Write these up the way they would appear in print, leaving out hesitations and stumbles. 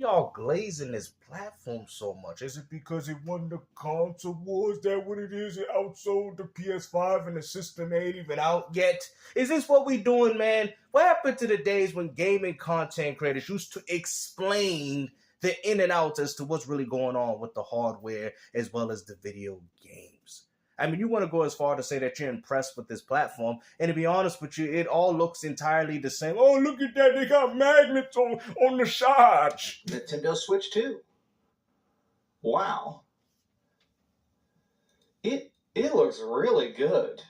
y'all glazing this platform so much? Is it because it won the console wars? Is that what it is? It outsold the PS5 and the system ain't even out yet? Is this what we doing, man? What happened to the days when gaming content creators used to explain the in and outs as to what's really going on with the hardware as well as the video games? I mean, you want to go as far to say that you're impressed with this platform, and to be honest with you, it all looks entirely the same. Oh, look at that! They got magnets on the sides. Nintendo Switch 2. Wow. It looks really good.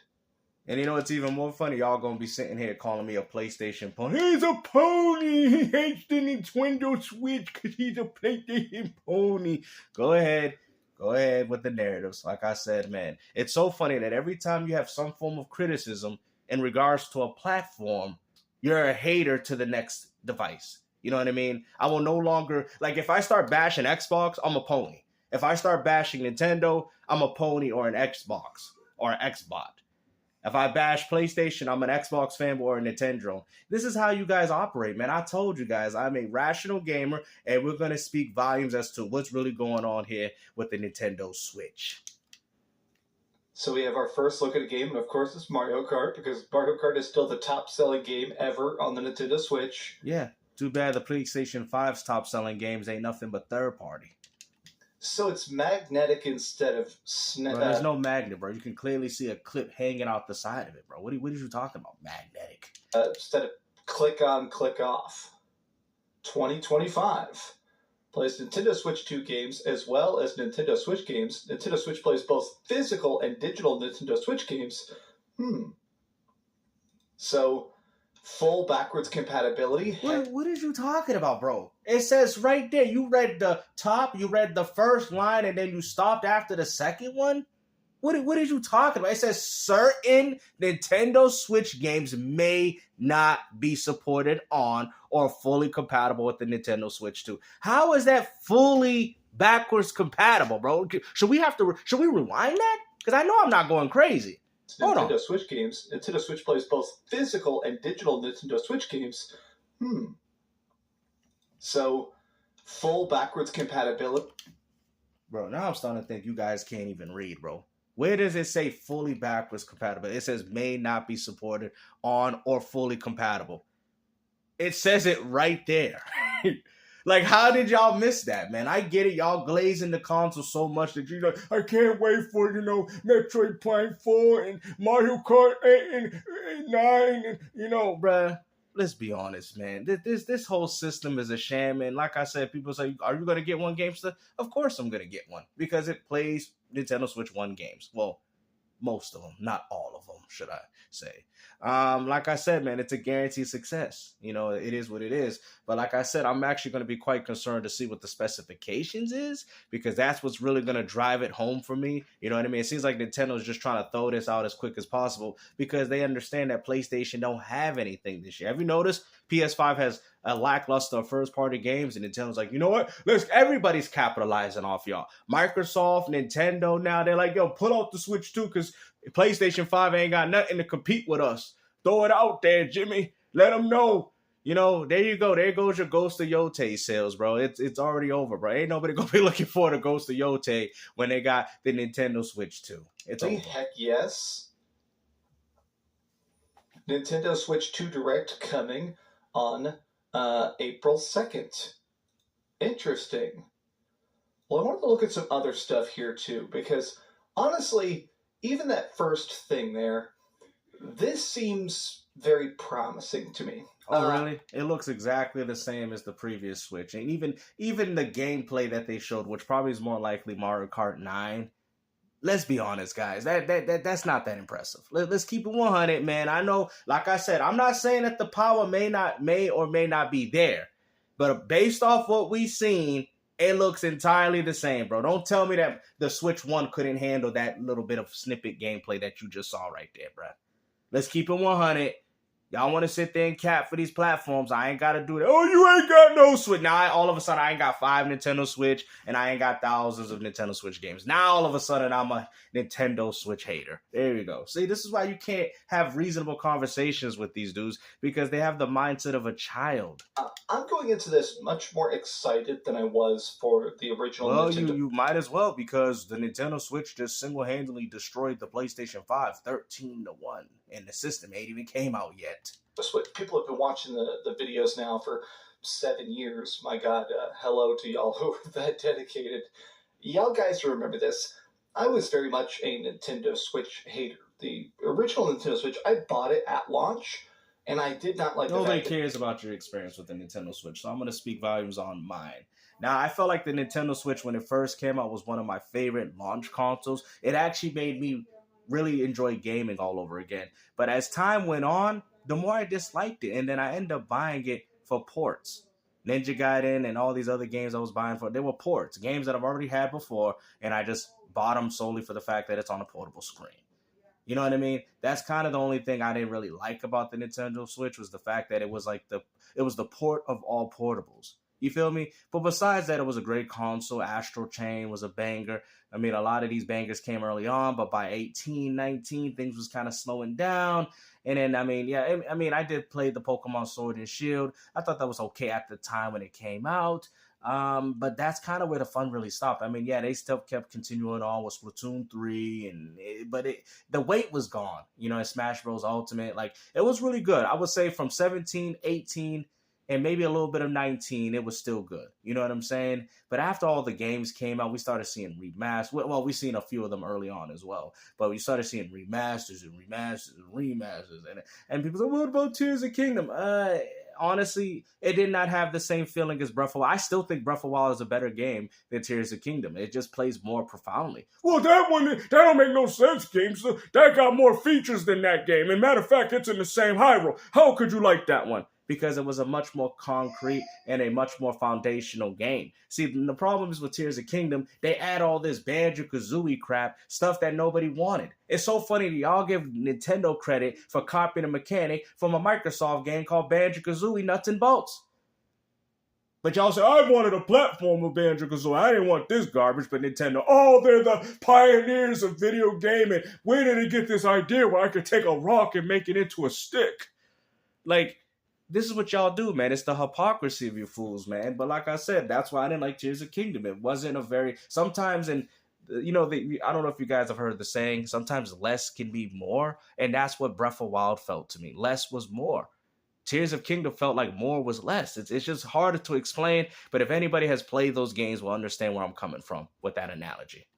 And you know what's even more funny? Y'all gonna be sitting here calling me a PlayStation pony. He's a pony. He hates the Nintendo Switch because he's a PlayStation pony. Go ahead with the narratives. Like I said, man, it's so funny that every time you have some form of criticism in regards to a platform, you're a hater to the next device. You know what I mean? I will no longer, like, if I start bashing Xbox, I'm a pony. If I start bashing Nintendo, I'm a pony or an Xbox or an Xbot. If I bash PlayStation, I'm an Xbox fanboy or a Nintendo. This is how you guys operate, man. I told you guys, I'm a rational gamer, and we're going to speak volumes as to what's really going on here with the Nintendo Switch. So we have our first look at a game, and of course it's Mario Kart, because Mario Kart is still the top-selling game ever on the Nintendo Switch. Yeah, too bad the PlayStation 5's top-selling games ain't nothing but third-party. So it's magnetic instead of... Bro, there's no magnet, bro. You can clearly see a clip hanging out the side of it, bro. What are you talking about, magnetic? Instead of click on, click off. 2025 plays Nintendo Switch 2 games as well as Nintendo Switch games. Nintendo Switch plays both physical and digital Nintendo Switch games. So... full backwards compatibility. What are you talking about, bro? It says right there. You read the top, you read the first line, and then you stopped after the second one? What are you talking about? It says certain Nintendo Switch games may not be supported on or fully compatible with the Nintendo Switch 2. How is that fully backwards compatible, bro? Should we rewind that? Because I know I'm not going crazy. Nintendo Switch games. Nintendo Switch plays both physical and digital Nintendo Switch games. So, full backwards compatibility. Bro, now I'm starting to think you guys can't even read, bro. Where does it say fully backwards compatible? It says may not be supported on or fully compatible. It says it right there. Like, how did y'all miss that, man? I get it. Y'all glazing the console so much that you're like, I can't wait for, Metroid Prime 4 and Mario Kart 8 and 9. And, bruh, let's be honest, man. This whole system is a sham. And like I said, people say, are you going to get one GameStop? Of course I'm going to get one because it plays Nintendo Switch 1 games. Well, most of them, not all of them, should I say. Like I said, man, it's a guaranteed success. It is what it is. But like I said, I'm actually going to be quite concerned to see what the specifications is, because that's what's really going to drive it home for me. You know what I mean? It seems like Nintendo's just trying to throw this out as quick as possible because they understand that PlayStation don't have anything this year. Have you noticed PS5 has a lackluster of first-party games, and Nintendo's like, you know what? Everybody's capitalizing off y'all. Microsoft, Nintendo, now they're like, yo, put out the Switch 2 because PlayStation 5 ain't got nothing to compete with us. Throw it out there, Jimmy. Let them know. There you go. There goes your Ghost of Yote sales, bro. It's already over, bro. Ain't nobody gonna be looking for the Ghost of Yote when they got the Nintendo Switch 2. It's over. Heck yes. Nintendo Switch 2 Direct coming on April 2nd. Interesting. Well, I wanted to look at some other stuff here too, because honestly, even that first thing there, this seems very promising to me. Oh, really? It looks exactly the same as the previous Switch. And even the gameplay that they showed, which probably is more likely Mario Kart 9, let's be honest, guys. That's not that impressive. Let's keep it 100, man. I know, like I said, I'm not saying that the power may or may not be there. But based off what we've seen, it looks entirely the same, bro. Don't tell me that the Switch 1 couldn't handle that little bit of snippet gameplay that you just saw right there, bro. Let's keep it 100. Y'all want to sit there and cap for these platforms. I ain't got to do that. Oh, you ain't got no Switch. Now, all of a sudden, I ain't got 5 Nintendo Switch, and I ain't got thousands of Nintendo Switch games. Now, all of a sudden, I'm a Nintendo Switch hater. There you go. See, this is why you can't have reasonable conversations with these dudes, because they have the mindset of a child. I'm going into this much more excited than I was for the original Well, Nintendo. you might as well, because the Nintendo Switch just single-handedly destroyed the PlayStation 5 13-1, and the system ain't even came out yet. People have been watching the videos now for 7 years. My God, hello to y'all who are that dedicated. Y'all guys remember this. I was very much a Nintendo Switch hater. The original Nintendo Switch, I bought it at launch, and I did not like Nobody cares about your experience with the Nintendo Switch, so I'm going to speak volumes on mine. Now, I felt like the Nintendo Switch, when it first came out, was one of my favorite launch consoles. It actually made me really enjoy gaming all over again. But as time went on, the more I disliked it, and then I ended up buying it for ports. Ninja Gaiden and all these other games I was buying for, they were ports, games that I've already had before, and I just bought them solely for the fact that it's on a portable screen. You know what I mean? That's kind of the only thing I didn't really like about the Nintendo Switch, was the fact that it was the port of all portables. You feel me? But besides that, it was a great console. Astral Chain was a banger. I mean, a lot of these bangers came early on, but by 18, 19, things was kind of slowing down. And then, I did play the Pokemon Sword and Shield. I thought that was okay at the time when it came out. But that's kind of where the fun really stopped. I mean, yeah, they still kept continuing on with Splatoon 3, but the weight was gone, in Smash Bros. Ultimate. Like, it was really good. I would say from 17, 18, and maybe a little bit of 19, it was still good. You know what I'm saying? But after all the games came out, we started seeing remasters. Well, we've seen a few of them early on as well. But we started seeing remasters. And people say, what about Tears of Kingdom? Honestly, it did not have the same feeling as Breath of Wild. I still think Breath of Wild is a better game than Tears of Kingdom. It just plays more profoundly. Well, that don't make no sense, games. That got more features than that game. And matter of fact, it's in the same Hyrule. How could you like that one? Because it was a much more concrete and a much more foundational game. See, the problem is with Tears of Kingdom, they add all this Banjo-Kazooie crap, stuff that nobody wanted. It's so funny that y'all give Nintendo credit for copying a mechanic from a Microsoft game called Banjo-Kazooie Nuts and Bolts. But y'all say, I wanted a platform of Banjo-Kazooie. I didn't want this garbage, but Nintendo, they're the pioneers of video gaming. Where did they get this idea where I could take a rock and make it into a stick? Like, this is what y'all do, man. It's the hypocrisy of you fools, man. But like I said, that's why I didn't like Tears of Kingdom. It wasn't sometimes, and I don't know if you guys have heard the saying, sometimes less can be more. And that's what Breath of Wild felt to me. Less was more. Tears of Kingdom felt like more was less. It's just harder to explain. But if anybody has played those games, will understand where I'm coming from with that analogy.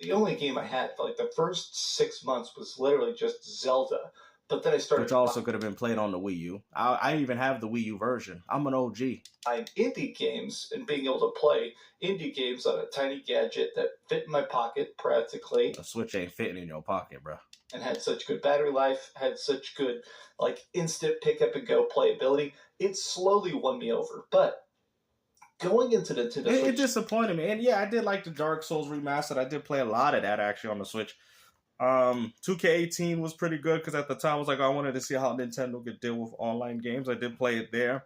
The only game I had for like the first 6 months was literally just Zelda. But then I started... Which also could have been played on the Wii U. I even have the Wii U version. I'm an OG. Indie games and being able to play indie games on a tiny gadget that fit in my pocket practically. The Switch ain't fitting in your pocket, bro. And had such good battery life, had such good instant pick up and go playability. It slowly won me over. But going into the Switch... It disappointed me. And yeah, I did like the Dark Souls remastered. I did play a lot of that actually on the Switch. 2K18 was pretty good because at the time I was like, I wanted to see how Nintendo could deal with online games. I did play it there.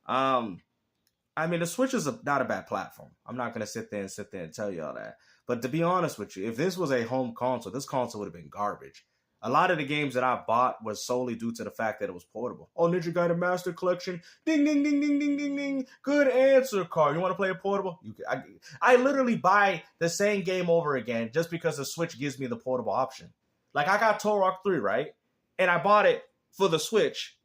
The Switch is not a bad platform. I'm not going to sit there and tell you all that. But to be honest with you, if this was a home console, this console would have been garbage. A lot of the games that I bought was solely due to the fact that it was portable. Oh, Ninja Gaiden Master Collection. Ding, ding, ding, ding, ding, ding, ding. Good answer, Carl. You want to play a portable? I literally buy the same game over again just because the Switch gives me the portable option. Like, I got Turok 3, right? And I bought it for the Switch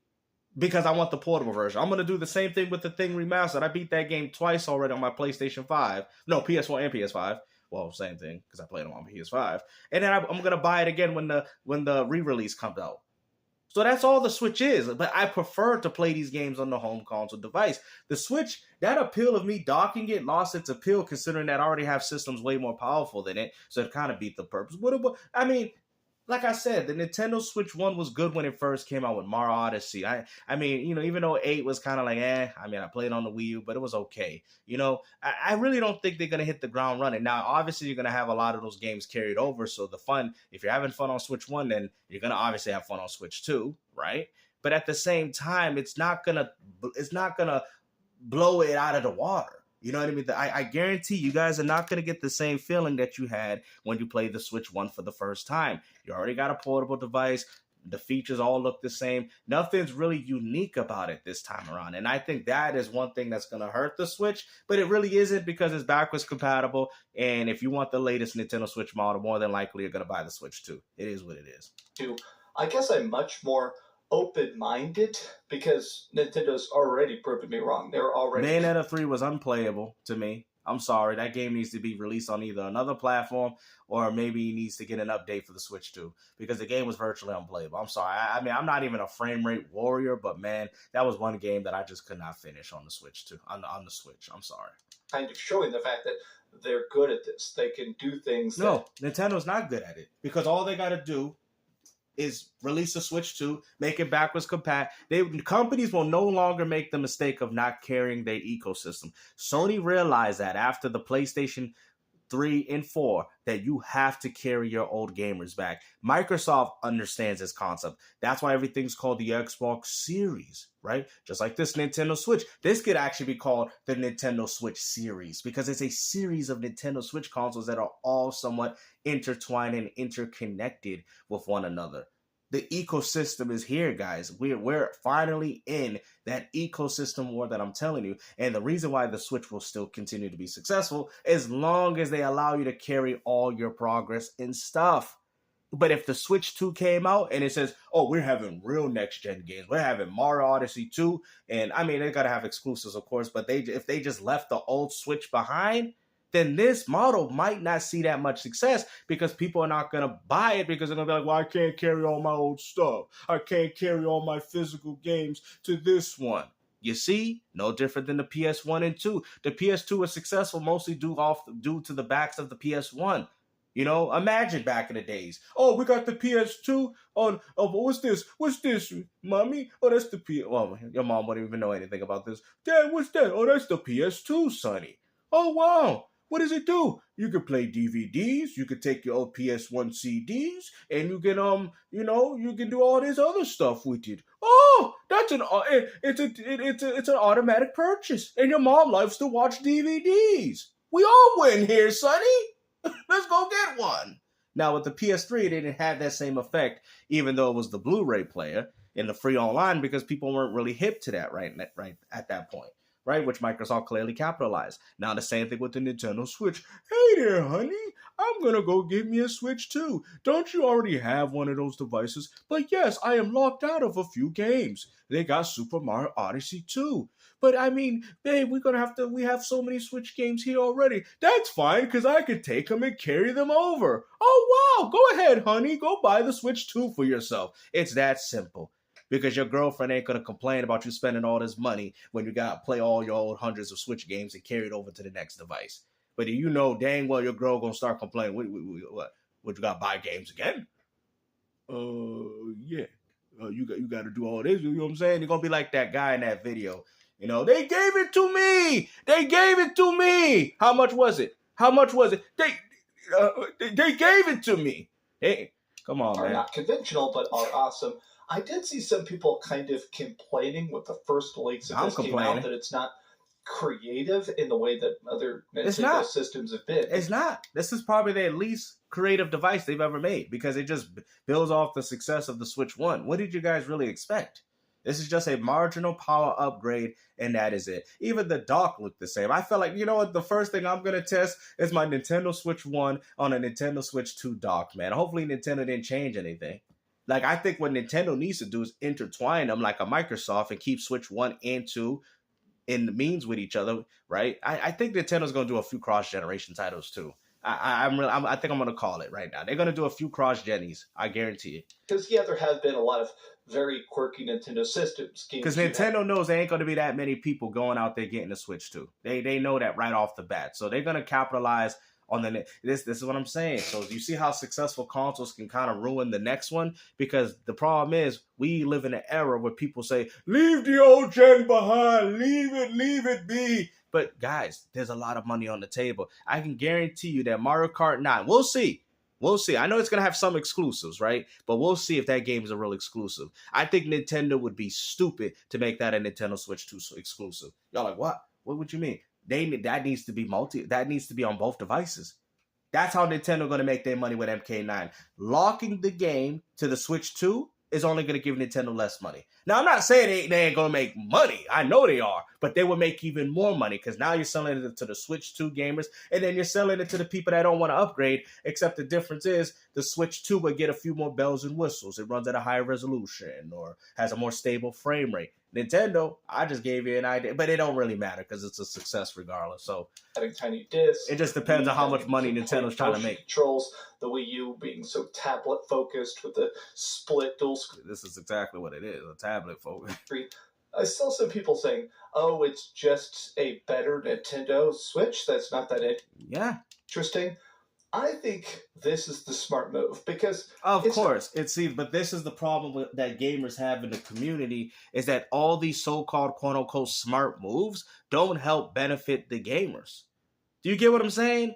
because I want the portable version. I'm going to do the same thing with the Thing Remastered. I beat that game twice already on my PlayStation 5. No, PS4 and PS5. Well, same thing, because I played it on PS5. And then I'm going to buy it again when the re-release comes out. So that's all the Switch is. But I prefer to play these games on the home console device. The Switch, that appeal of me docking it lost its appeal, considering that I already have systems way more powerful than it. So it kind of beat the purpose. Like I said, the Nintendo Switch 1 was good when it first came out with Mario Odyssey. Even though 8 was kind of like, I played on the Wii U, but it was okay. I really don't think they're going to hit the ground running. Now, obviously, you're going to have a lot of those games carried over. So the fun, if you're having fun on Switch 1, then you're going to obviously have fun on Switch 2, right? but at the same time, it's not gonna blow it out of the water. You know what I mean? I guarantee you guys are not going to get the same feeling that you had when you played the Switch 1 for the first time. You already got a portable device. The features all look the same. Nothing's really unique about it this time around. And I think that is one thing that's going to hurt the Switch, but it really isn't because it's backwards compatible. And if you want the latest Nintendo Switch model, more than likely you're going to buy the Switch 2. It is what it is. I guess I'm much more open-minded because Nintendo's already proven me wrong. They're already... Bayonetta 3 was unplayable to me. I'm sorry. That game needs to be released on either another platform or maybe he needs to get an update for the Switch 2 because the game was virtually unplayable. I'm sorry. I mean, I'm not even a frame rate warrior, but man, that was one game that I just could not finish on the Switch 2. On the Switch. I'm sorry. Kind of showing the fact that they're good at this. They can do things. No, Nintendo's not good at it because all they got to do is release the Switch 2, make it backwards compatible. Companies will no longer make the mistake of not carrying their ecosystem. Sony realized that after the PlayStation 3 and 4 that you have to carry your old gamers back. Microsoft understands this concept. That's why everything's called the Xbox Series, right? Just like this Nintendo Switch. This could actually be called the Nintendo Switch Series because it's a series of Nintendo Switch consoles that are all somewhat intertwined and interconnected with one another. The ecosystem is here, guys. We're finally in that ecosystem war that I'm telling you. And the reason why the Switch will still continue to be successful as long as they allow you to carry all your progress and stuff. But if the Switch 2 came out and it says, oh, we're having real next-gen games. We're having Mario Odyssey 2. And, I mean, they got to have exclusives, of course. But if they just left the old Switch behind, then this model might not see that much success because people are not going to buy it because they're going to be like, well, I can't carry all my old stuff. I can't carry all my physical games to this one. You see, no different than the PS1 and 2. The PS2 was successful mostly due to the backs of the PS1. You know, imagine back in the days. Oh, we got the PS2 on. Oh, what's this? What's this, mommy? Oh, that's the PS. Well, your mom wouldn't even know anything about this. Dad, what's that? Oh, that's the PS2, sonny. Oh, wow. What does it do? You can play DVDs, you can take your old PS1 CDs, and you can you can do all this other stuff with it. Oh, that's it's an automatic purchase, and your mom loves to watch DVDs. We all win here, sonny. Let's go get one. Now with the PS3, it didn't have that same effect, even though it was the Blu-ray player and the free online, because people weren't really hip to that right at that point. Right, which Microsoft clearly capitalized. Now the same thing with the Nintendo Switch. Hey there, honey, I'm gonna go get me a Switch too. Don't you already have one of those devices? But yes, I am locked out of a few games. They got Super Mario Odyssey 2. But I mean, babe, we have so many Switch games here already. That's fine, because I could take them and carry them over. Oh wow, go ahead, honey, go buy the Switch 2 for yourself. It's that simple. Because your girlfriend ain't going to complain about you spending all this money when you got to play all your old hundreds of Switch games and carry it over to the next device. But you know dang well your girl going to start complaining. What? You got to buy games again? Yeah. You got to do all this. You know what I'm saying? You're going to be like that guy in that video. You know, they gave it to me. They gave it to me. How much was it? They gave it to me. Hey, come on, man. Are not conventional, but are awesome. I did see some people kind of complaining with the first leaks of this came out that it's not creative in the way that other Nintendo systems have been. It's not. This is probably their least creative device they've ever made because it just builds off the success of the Switch 1. What did you guys really expect? This is just a marginal power upgrade, and that is it. Even the dock looked the same. I felt like, you know what, the first thing I'm going to test is my Nintendo Switch 1 on a Nintendo Switch 2 dock, man. Hopefully Nintendo didn't change anything. Like, I think what Nintendo needs to do is intertwine them like a Microsoft and keep Switch 1 and 2 in the means with each other, right? I think Nintendo's going to do a few cross-generation titles, too. I think I'm going to call it right now. They're going to do a few cross-gennies. I guarantee it. Because, yeah, there have been a lot of very quirky Nintendo systems. Because Nintendo knows there ain't going to be that many people going out there getting a Switch 2. They know that right off the bat. So they're going to capitalize on this is what I'm saying. So you see how successful consoles can kind of ruin the next one? Because the problem is we live in an era where people say, leave the old gen behind, leave it be. But guys, there's a lot of money on the table. I can guarantee you that Mario Kart 9, we'll see We'll see. I know it's going to have some exclusives, right? But we'll see if that game is a real exclusive. I think Nintendo would be stupid to make that a Nintendo Switch 2 exclusive. Y'all like, what? What would you mean? That needs to be that needs to be on both devices. That's how Nintendo going to make their money with MK9. Locking the game to the Switch 2 is only going to give Nintendo less money. Now, I'm not saying they ain't going to make money. I know they are. But they will make even more money because now you're selling it to the Switch 2 gamers and then you're selling it to the people that don't want to upgrade, except the difference is the Switch 2 will get a few more bells and whistles. It runs at a higher resolution or has a more stable frame rate. Nintendo, I just gave you an idea, but it don't really matter because it's a success regardless. So having tiny discs. It just depends on how much money Nintendo's trying to make. Controls, the Wii U being so tablet focused with the split dual screen. This is exactly what it is, a tablet focus. I saw some people saying, "Oh, it's just a better Nintendo Switch. That's not that interesting." I think this is the smart move because of course but this is the problem that gamers have in the community is that all these so-called quote unquote smart moves don't help benefit the gamers. Do you get what I'm saying?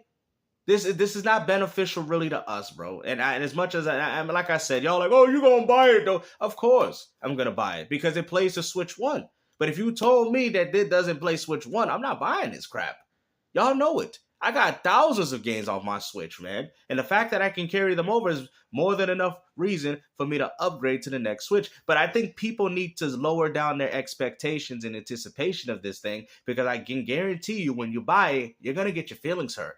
This is not beneficial really to us, bro. And as much as I like I said, y'all like, oh, you gonna buy it though? Of course I'm gonna buy it because it plays the Switch 1. But if you told me that it doesn't play Switch 1, I'm not buying this crap. Y'all know it. I got thousands of games off my Switch, man. And the fact that I can carry them over is more than enough reason for me to upgrade to the next Switch. But I think people need to lower down their expectations in anticipation of this thing because I can guarantee you when you buy it, you're going to get your feelings hurt.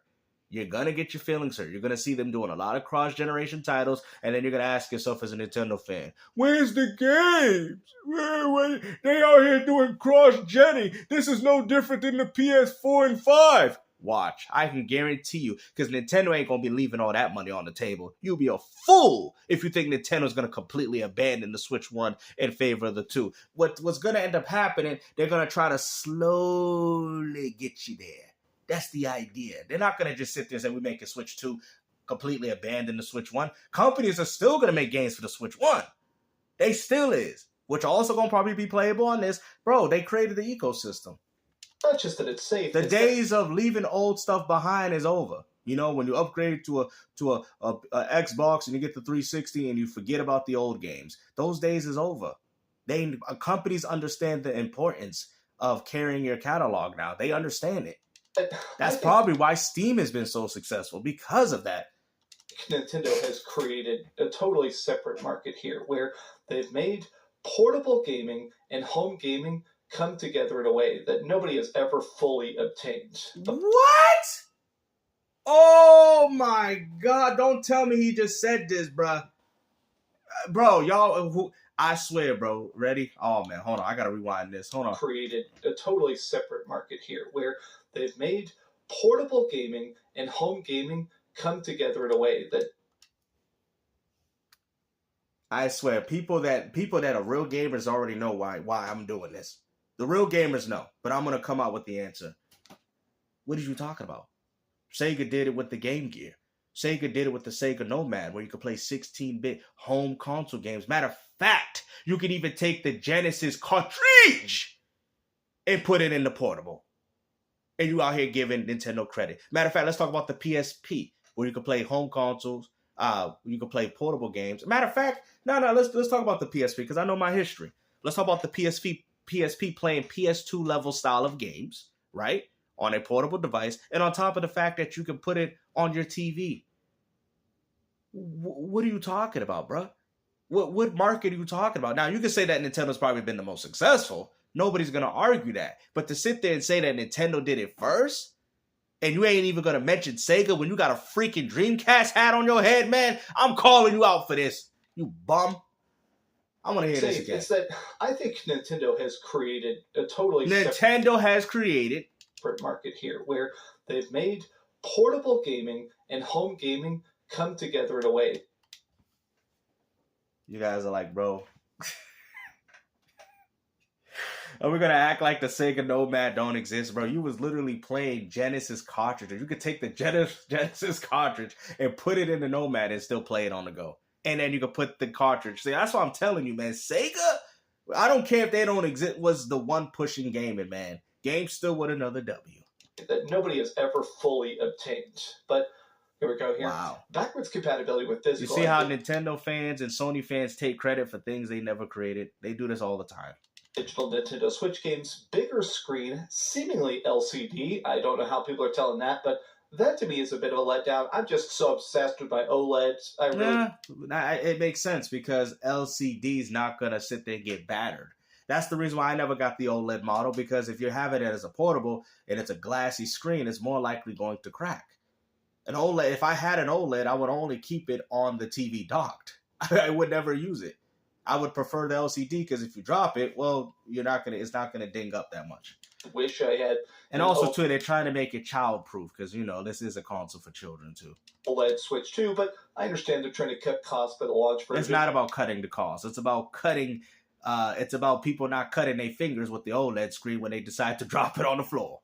You're going to get your feelings hurt. You're going to see them doing a lot of cross-generation titles, and then you're going to ask yourself as a Nintendo fan, where's the games? Where they out here doing cross-genning. This is no different than the PS4 and 5. Watch. I can guarantee you, because Nintendo ain't going to be leaving all that money on the table. You'll be a fool if you think Nintendo's going to completely abandon the Switch 1 in favor of the 2. What's going to end up happening, they're going to try to slowly get you there. That's the idea. They're not going to just sit there and say, we make a Switch 2, completely abandon the Switch 1. Companies are still going to make games for the Switch 1. They still is. Which are also going to probably be playable on this. Bro, they created the ecosystem. Not just that it's safe. The days of leaving old stuff behind is over. You know, when you upgrade to a Xbox and you get the 360 and you forget about the old games, those days is over. Companies understand the importance of carrying your catalog now. They understand it. That's probably why Steam has been so successful because of that. Nintendo has created a totally separate market here where they've made portable gaming and home gaming come together in a way that nobody has ever fully obtained. What? Oh my God. Don't tell me he just said this, bruh. Bro, y'all, I swear, bro. Ready? Oh man, hold on. I gotta rewind this. Hold on. Created a totally separate market here where they've made portable gaming and home gaming come together in a way that I swear, people that are real gamers already know why I'm doing this. The real gamers know, but I'm gonna come out with the answer. What are you talking about? Sega did it with the Game Gear. Sega did it with the Sega Nomad, where you could play 16-bit home console games. Matter of fact, you could even take the Genesis cartridge and put it in the portable. And you out here giving Nintendo credit. Matter of fact, let's talk about the PSP, where you could play home consoles. You could play portable games. Matter of fact, let's talk about the PSP because I know my history. Let's talk about the PSP playing PS2 level style of games, right? On a portable device, and on top of the fact that you can put it on your TV. What are you talking about, bro? What market are you talking about? Now, you can say that Nintendo's probably been the most successful. Nobody's going to argue that. But to sit there and say that Nintendo did it first, and you ain't even going to mention Sega when you got a freaking Dreamcast hat on your head, man, I'm calling you out for this. You bum. I want to hear this again. It's that I think Nintendo has created a totally separate market here where they've made portable gaming and home gaming come together in a way. You guys are like, bro. Are we gonna act like the Sega Nomad don't exist, bro? You was literally playing Genesis cartridges. You could take the Genesis cartridge and put it in the Nomad and still play it on the go. And then you could put the cartridge. See, that's what I'm telling you, man. Sega, I don't care if they don't exist, was the one pushing gaming, man. Game still with another W. That nobody has ever fully obtained. But Here we go here. Wow. Backwards compatibility with You physical. see how Nintendo fans and Sony fans take credit for things they never created? They do this all the time. Digital Nintendo Switch games, bigger screen, seemingly LCD. I don't know how people are telling that, but that to me is a bit of a letdown. I'm just so obsessed with my OLEDs. It makes sense because LCD's not going to sit there and get battered. That's the reason why I never got the OLED model, because if you're having it as a portable and it's a glassy screen, it's more likely going to crack. An OLED, if I had an OLED, I would only keep it on the TV docked. I would never use it. I would prefer the LCD because if you drop it, well, it's not gonna ding up that much. Wish I had. And also too, they're trying to make it child proof because this is a console for children too. OLED Switch too, but I understand they're trying to cut costs for the launch version. It's not about cutting the cost. It's about cutting. It's about people not cutting their fingers with the OLED screen when they decide to drop it on the floor.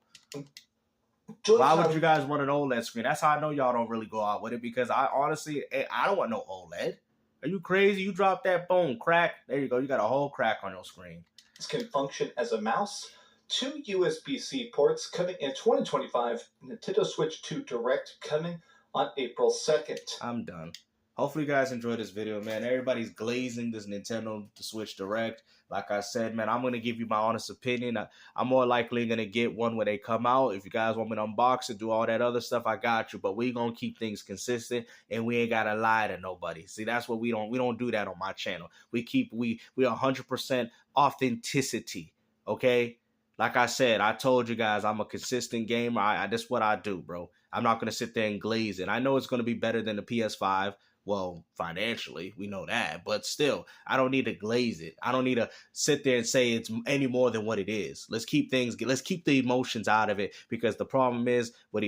Why would you guys want an OLED screen? That's how I know y'all don't really go out with it, because I honestly, I don't want no OLED. Are you crazy? You drop that bone, crack. There you go. You got a whole crack on your screen. This can function as a mouse. 2 USB-C ports coming in 2025. Nintendo Switch 2 Direct coming on April 2nd. I'm done. Hopefully you guys enjoyed this video, man. Everybody's glazing this Nintendo Switch Direct. Like I said, man, I'm going to give you my honest opinion. I'm more likely going to get one when they come out. If you guys want me to unbox it, do all that other stuff, I got you. But we going to keep things consistent, and we ain't got to lie to nobody. See, that's what we don't do that on my channel. We 100% authenticity, okay? Like I said, I told you guys I'm a consistent gamer. That's what I do, bro. I'm not going to sit there and glaze it. I know it's going to be better than the PS5. Well, financially, we know that, but still, I don't need to glaze it. I don't need to sit there and say it's any more than what it is. Let's keep the emotions out of it, because the problem is with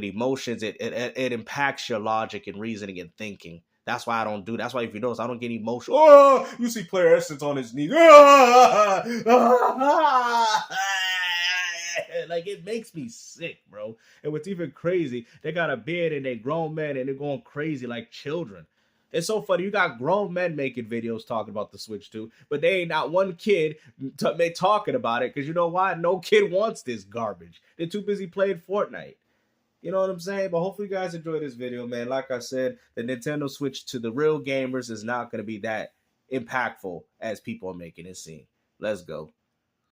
emotions, it impacts your logic and reasoning and thinking. That's why I don't do. That's why if you notice, I don't get emotional. Oh, you see Player Essence on his knees. Like, it makes me sick, bro. And what's even crazy, they got a beard and they grown men and they're going crazy like children. It's so funny. You got grown men making videos talking about the Switch 2, but they ain't not one kid talking about it, because you know why? No kid wants this garbage. They're too busy playing Fortnite. You know what I'm saying? But hopefully you guys enjoyed this video, man. Like I said, the Nintendo Switch to the real gamers is not going to be that impactful as people are making it seem. Let's go.